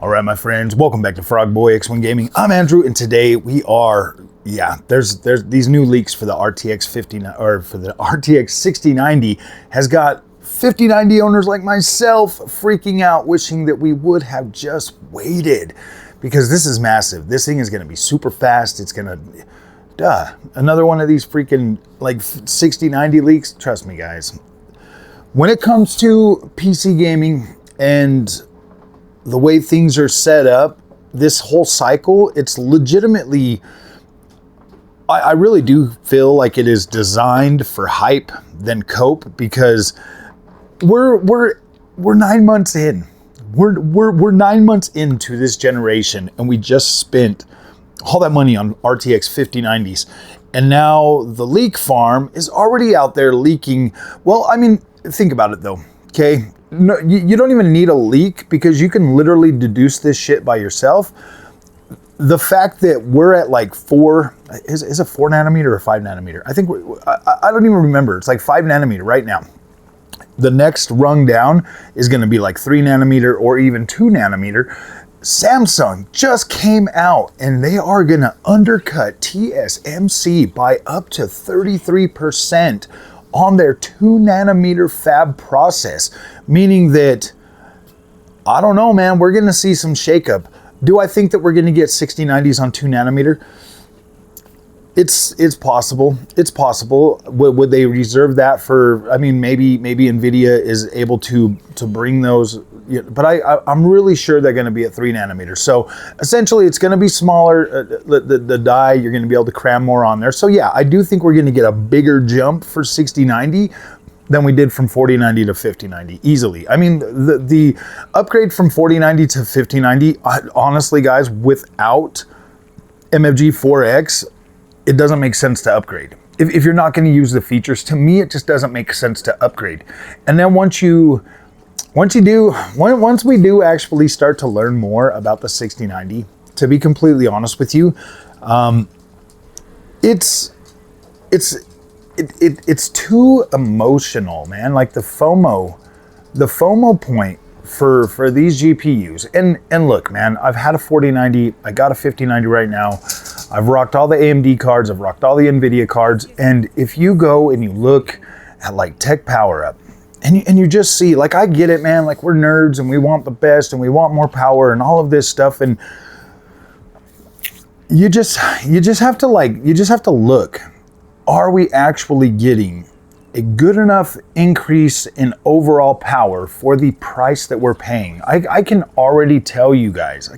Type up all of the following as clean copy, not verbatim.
All right, my friends, welcome back to Frog Boy X1 Gaming. I'm Andrew, and today we are, there's these new leaks for the RTX 59 or for the RTX 6090 has got 5090 owners like myself freaking out, wishing that we would have just waited because this is massive. This thing is going to be super fast. It's going to, another one of these freaking like 6090 leaks. Trust me, guys. When it comes to PC gaming and the way things are set up, this whole cycle, it's legitimately, I really do feel like it is designed for hype than cope, because we're 9 months in. We're 9 months into this generation, and we just spent all that money on RTX 5090s. And now the leak farm is already out there leaking. Well, I mean, think about it though, okay? No, you don't even need a leak because you can literally deduce this shit by yourself. The fact that we're at like is it 4 nanometer or 5 nanometer? I think I don't even remember. It's like 5 nanometer right now. The next rung down is going to be like 3 nanometer or even 2 nanometer. Samsung just came out and they are going to undercut TSMC by up to 33% on their 2 nanometer fab process, meaning that, I don't know, man, we're going to see some shakeup. Do I think that we're going to get 6090s on 2 nanometer? It's possible. It's possible. Would they reserve that for? I mean, maybe NVIDIA is able to bring those, but I'm really sure they're going to be at 3 nanometers. So essentially, it's going to be smaller. The die, you're going to be able to cram more on there. So yeah, I do think we're going to get a bigger jump for 6090 than we did from 4090 to 5090 easily. I mean, the upgrade from 4090 to 5090, honestly, guys, without MFG 4X. It doesn't make sense to upgrade. If you're not going to use the features, to me, it just doesn't make sense to upgrade. And then once we do actually start to learn more about the 6090, to be completely honest with you, it's too emotional, man. Like the FOMO point for these GPUs. And look, man, I've had a 4090, I got a 5090 right now. I've rocked all the AMD cards, I've rocked all the NVIDIA cards, and if you go and you look at like Tech Power Up, and you just see, like, I get it, man, like we're nerds and we want the best and we want more power and all of this stuff, and you just have to look, are we actually getting a good enough increase in overall power for the price that we're paying? I can already tell you guys,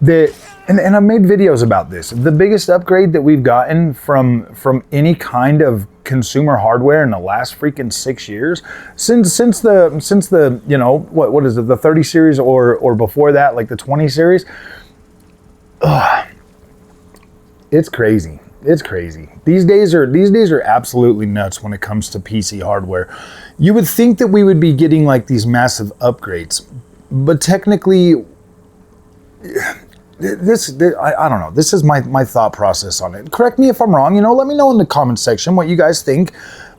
that, and I've made videos about this, the biggest upgrade that we've gotten from any kind of consumer hardware in the last freaking 6 years, since the you know, what is it, the 30 series or before that, like the 20 series. It's crazy. It's crazy. These days are absolutely nuts when it comes to PC hardware. You would think that we would be getting like these massive upgrades, but technically, I don't know. This is my thought process on it. Correct me if I'm wrong. You know, let me know in the comment section what you guys think.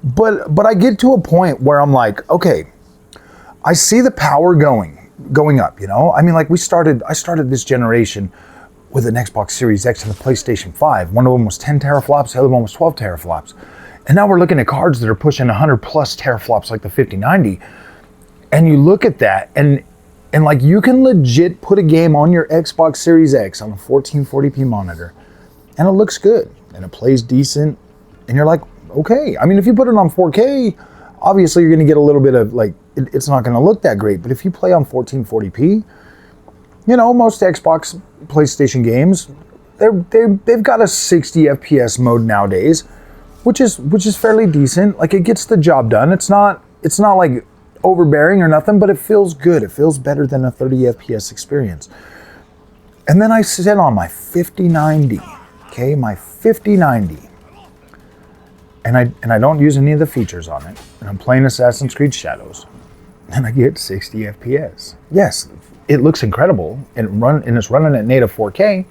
But I get to a point where I'm like, okay, I see the power going up. You know, I mean, like I started this generation with an Xbox Series X and the PlayStation 5. One of them was 10 teraflops, the other one was 12 teraflops. And now we're looking at cards that are pushing 100 plus teraflops like the 5090. And you look at that and like you can legit put a game on your Xbox Series X on a 1440p monitor and it looks good and it plays decent. And you're like, okay. I mean, if you put it on 4K, obviously you're going to get a little bit of like, it's not going to look that great. But if you play on 1440p, you know, most Xbox, PlayStation games, they've got a 60 FPS mode nowadays, which is fairly decent. Like it gets the job done. It's not like overbearing or nothing, but it feels good. It feels better than a 30 FPS experience. And then I sit on my 5090, okay, my 5090, and I don't use any of the features on it, and I'm playing Assassin's Creed Shadows, and I get 60 FPS. Yes, it looks incredible, and it's running at native 4K,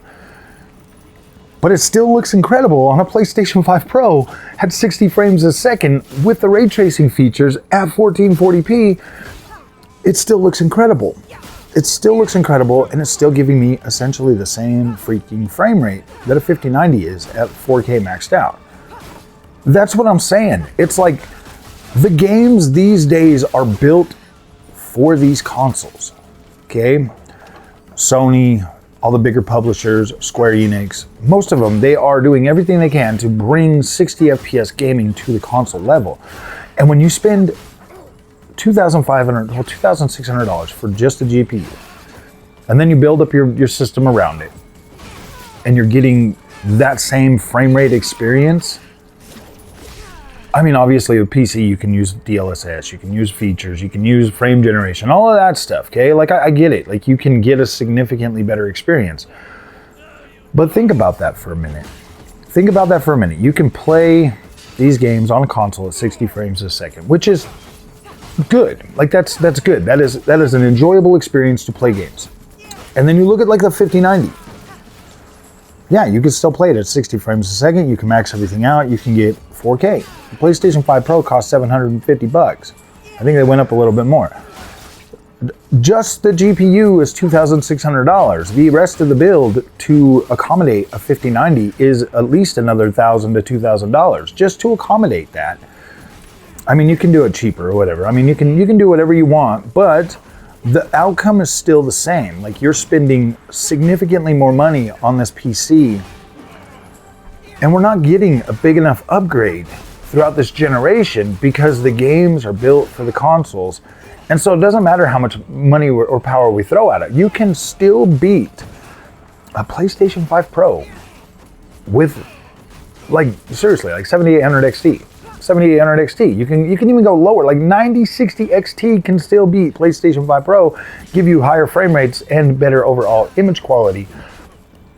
but it still looks incredible on a PlayStation 5 Pro at 60 frames a second with the ray tracing features at 1440p. It still looks incredible. it still looks incredible, and it's still giving me essentially the same freaking frame rate that a 5090 is at 4K maxed out. That's what I'm saying. It's like the games these days are built for these consoles, okay? Sony, all the bigger publishers, Square Enix, most of them, they are doing everything they can to bring 60 FPS gaming to the console level. And when you spend $2,500 or $2,600 for just a GPU, and then you build up your system around it, and you're getting that same frame rate experience. I mean, obviously with PC, you can use DLSS, you can use features, you can use frame generation, all of that stuff, okay? Like, I get it. Like, you can get a significantly better experience. But think about that for a minute. Think about that for a minute. You can play these games on a console at 60 frames a second, which is good. Like, that's good. That is an enjoyable experience to play games. And then you look at like the 5090. Yeah, you can still play it at 60 frames a second. You can max everything out. You can get 4K. The PlayStation 5 Pro costs $750. I think they went up a little bit more. Just the GPU is $2,600. The rest of the build to accommodate a 5090 is at least another $1,000 to $2,000 just to accommodate that. I mean, you can do it cheaper or whatever. I mean, you can do whatever you want, but the outcome is still the same. Like, you're spending significantly more money on this PC, and we're not getting a big enough upgrade throughout this generation because the games are built for the consoles. And so it doesn't matter how much money or power we throw at it. You can still beat a PlayStation 5 Pro with, like, seriously, like 7800 XT. 7800 XT. You can even go lower. Like 9060 XT can still beat PlayStation 5 Pro, give you higher frame rates and better overall image quality,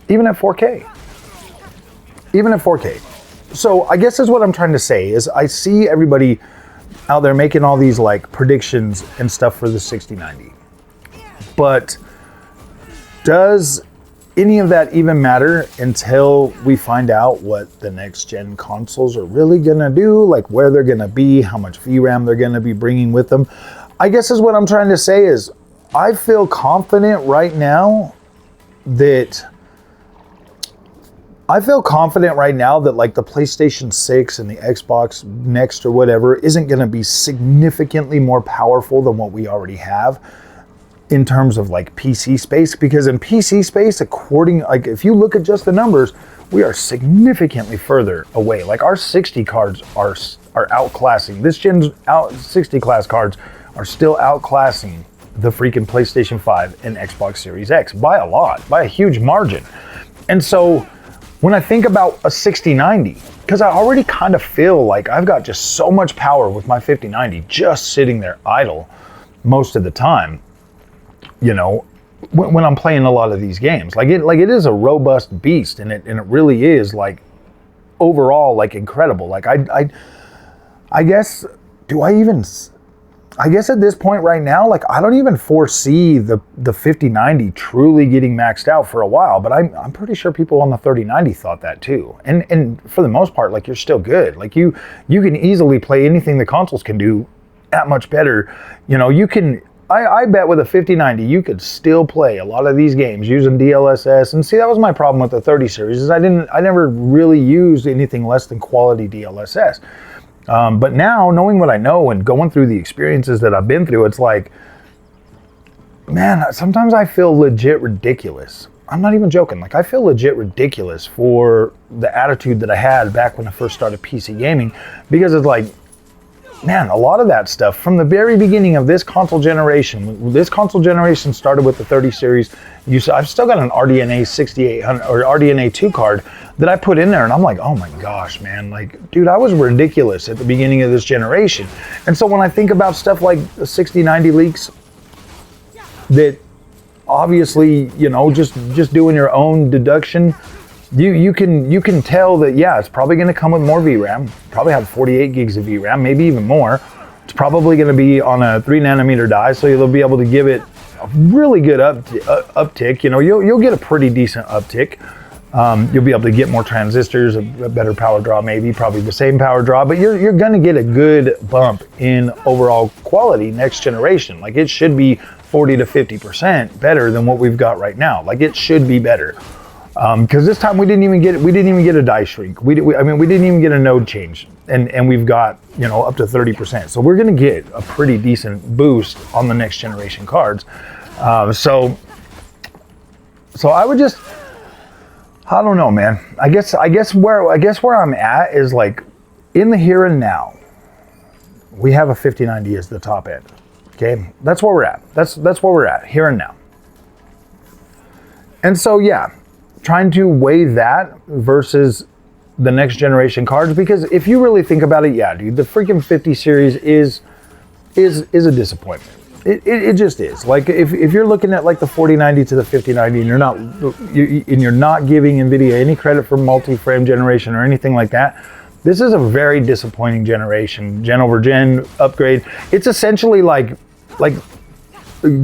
even at 4K. Even at 4K. So I guess is what I'm trying to say is I see everybody out there making all these like predictions and stuff for the 6090. But does any of that even matter until we find out what the next gen consoles are really gonna do, like where they're gonna be, how much VRAM they're gonna be bringing with them? I guess is what I'm trying to say is I feel confident right now that like the PlayStation 6 and the Xbox Next or whatever isn't gonna be significantly more powerful than what we already have in terms of like PC space, because in PC space, like if you look at just the numbers, we are significantly further away. Like our 60 cards are outclassing. This gen's 60 class cards are still outclassing the freaking PlayStation 5 and Xbox Series X by a lot, by a huge margin. And so when I think about a 6090, because I already kind of feel like I've got just so much power with my 5090 just sitting there idle most of the time. You know, when I'm playing a lot of these games, like it is a robust beast, and it really is like overall like incredible. Like I guess at this point right now, like I don't even foresee the 5090 truly getting maxed out for a while. But I'm pretty sure people on the 3090 thought that too. And for the most part, like you're still good. Like you can easily play anything the consoles can do that much better. You know, you can. I bet with a 5090 you could still play a lot of these games using DLSS. And see, that was my problem with the 30 series is I never really used anything less than quality DLSS. But now, knowing what I know and going through the experiences that I've been through, it's like, man, sometimes I feel legit ridiculous. I'm not even joking. Like I feel legit ridiculous for the attitude that I had back when I first started PC gaming, because it's like, man, a lot of that stuff from the very beginning of this console generation, started with the 30 series. I've still got an RDNA 6800 or RDNA 2 card that I put in there, and I'm like, oh my gosh, man, like, dude, I was ridiculous at the beginning of this generation. And so when I think about stuff like the 6090 leaks, that obviously, you know, just doing your own deduction, you can tell that, yeah, it's probably going to come with more VRAM, probably have 48 gigs of VRAM, maybe even more. It's probably going to be on a 3 nanometer die, so you'll be able to give it a really good uptick. You know, you'll get a pretty decent uptick. You'll be able to get more transistors, a better power draw, maybe probably the same power draw, but you're going to get a good bump in overall quality next generation. Like it should be 40 to 50% better than what we've got right now. Like, it should be better. Because this time we didn't even get a die shrink. I mean, we didn't even get a node change, and we've got, you know, up to 30%. So we're gonna get a pretty decent boost on the next generation cards. So I would just, I don't know, man. I guess where I'm at is like, in the here and now, we have a 5090 as the top end. Okay, that's where we're at. That's where we're at, here and now. And so yeah, trying to weigh that versus the next generation cards, because if you really think about it, yeah, dude, the freaking 50 series is a disappointment. It just is. Like, if you're looking at like the 4090 to the 5090 and you're not giving NVIDIA any credit for multi-frame generation or anything like that, this is a very disappointing generation, gen over gen upgrade. It's essentially like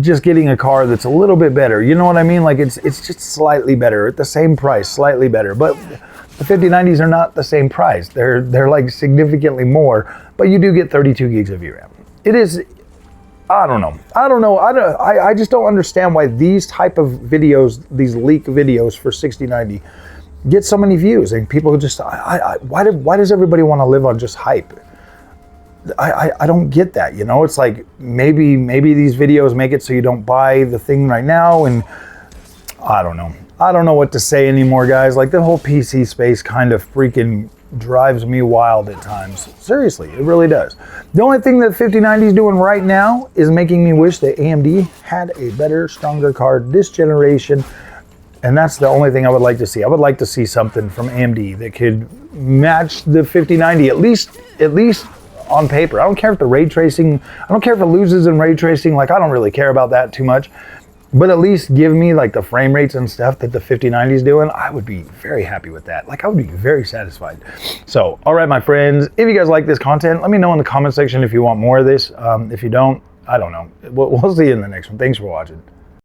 just getting a car that's a little bit better. You know what I mean? Like, it's just slightly better at the same price, slightly better. But the 5090s are not the same price. They're like significantly more, but you do get 32 gigs of VRAM. It is, I don't know. I just don't understand why these type of videos, these leak videos for 6090 get so many views, and people just, why does everybody want to live on just hype? I don't get that, you know? It's like, maybe these videos make it so you don't buy the thing right now, and I don't know. I don't know what to say anymore, guys. Like, the whole PC space kind of freaking drives me wild at times. Seriously, it really does. The only thing that 5090 is doing right now is making me wish that AMD had a better, stronger card this generation, and that's the only thing I would like to see. I would like to see something from AMD that could match the 5090, at least on paper. I don't care if the ray tracing, I don't care if it loses in ray tracing, like, I don't really care about that too much, but at least give me like the frame rates and stuff that the 5090 is doing. I would be very happy with that. Like, I would be very satisfied. So, all right, my friends, if you guys like this content, let me know in the comment section if you want more of this. If you don't, I don't know. We'll see you in the next one. Thanks for watching.